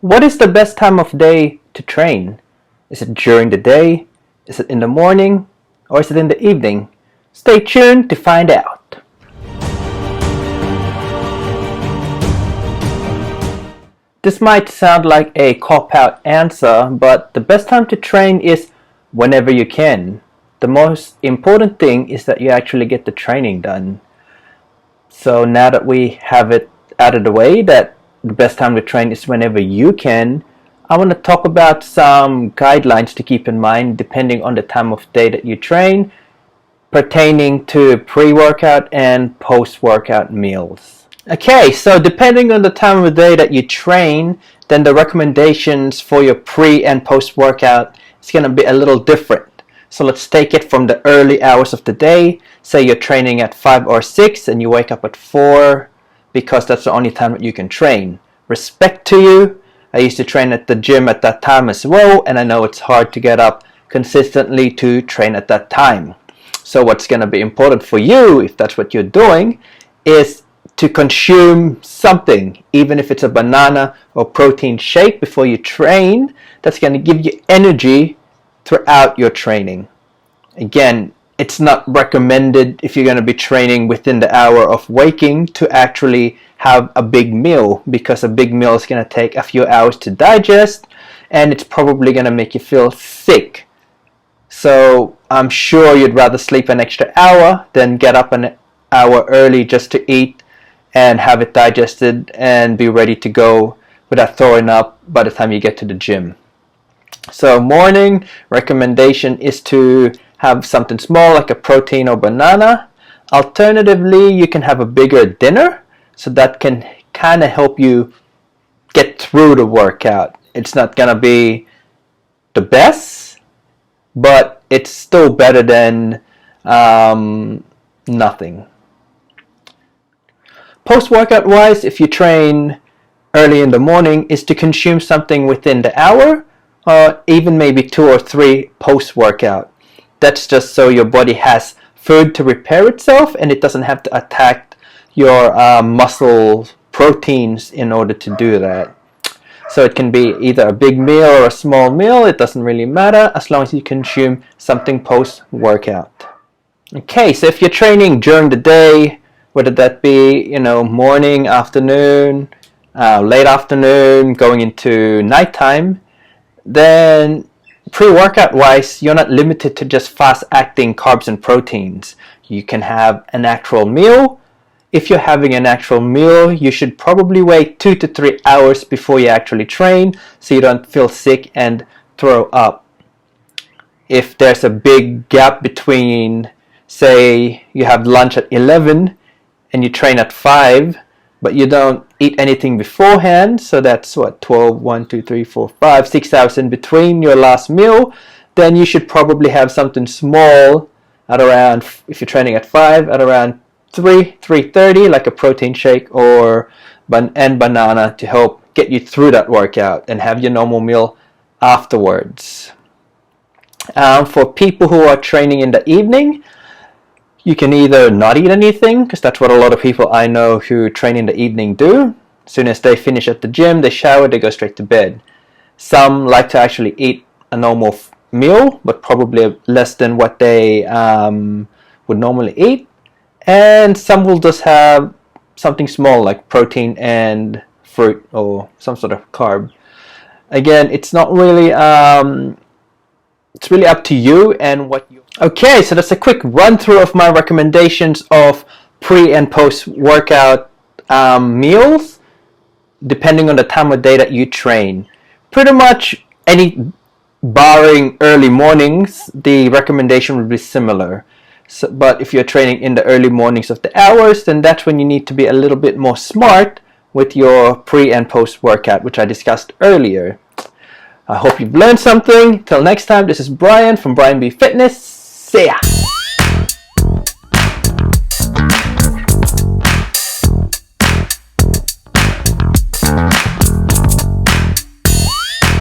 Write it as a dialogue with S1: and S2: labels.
S1: What is the best time of day to train? Is it during the day? Is it in the morning? Or is it in the evening? Stay tuned to find out. This might sound like a cop-out answer, but the best time to train is whenever you can. The most important thing is that you actually get the training done. So now that we have it out of the way, that the best time to train is whenever you can, I want to talk about some guidelines to keep in mind depending on the time of day that you train, pertaining to pre-workout and post-workout meals. Okay, so depending on the time of the day that you train, then the recommendations for your pre and post-workout is going to be a little different. So let's take it from the early hours of the day. Say you're training at 5 or 6 and you wake up at 4 because that's the only time that you can train. Respect to you. I used to train at the gym at that time as well, and I know it's hard to get up consistently to train at that time. So what's going to be important for you, if that's what you're doing, is to consume something, even if it's a banana or protein shake before you train. That's going to give you energy throughout your training. Again, it's not recommended if you're going to be training within the hour of waking to actually have a big meal, because a big meal is going to take a few hours to digest and it's probably going to make you feel sick. So I'm sure you'd rather sleep an extra hour than get up an hour early just to eat and have it digested and be ready to go without throwing up by the time you get to the gym. So morning recommendation is to have something small like a protein or banana. Alternatively, you can have a bigger dinner, so that can kind of help you get through the workout. It's not gonna be the best, but it's still better than nothing. Post-workout wise, if you train early in the morning, is to consume something within the hour, or even maybe 2 or 3 post-workout. That's just so your body has food to repair itself and it doesn't have to attack your muscle proteins in order to do that. So it can be either a big meal or a small meal. It doesn't really matter as long as you consume something post-workout. Okay, so if you're training during the day, whether that be, morning, afternoon, late afternoon, going into nighttime, then pre-workout wise, you're not limited to just fast-acting carbs and proteins. You can have an actual meal. If you're having an actual meal, you should probably wait 2 to 3 hours before you actually train so you don't feel sick and throw up. If there's a big gap between, say, you have lunch at 11 and you train at 5, but you don't eat anything beforehand, so that's what, 12, 1, 2, 3, 4, 5, 6 hours in between your last meal, then you should probably have something small at around, if you're training at 5, at around 3:30, like a protein shake or banana to help get you through that workout, and have your normal meal afterwards. For people who are training in the evening, you can either not eat anything, because that's what a lot of people I know who train in the evening do. As soon as they finish at the gym, they shower, they go straight to bed. Some like to actually eat a normal meal, but probably less than what they would normally eat. And some will just have something small like protein and fruit or some sort of carb. Again, it's not really, it's really up to you and what you... Okay, so that's a quick run through of my recommendations of pre and post workout meals, depending on the time of day that you train. Pretty much barring early mornings, the recommendation would be similar. So, but if you're training in the early mornings of the hours, then that's when you need to be a little bit more smart with your pre and post workout, which I discussed earlier. I hope you've learned something. Till next time, this is Brian from Brian B Fitness. See ya!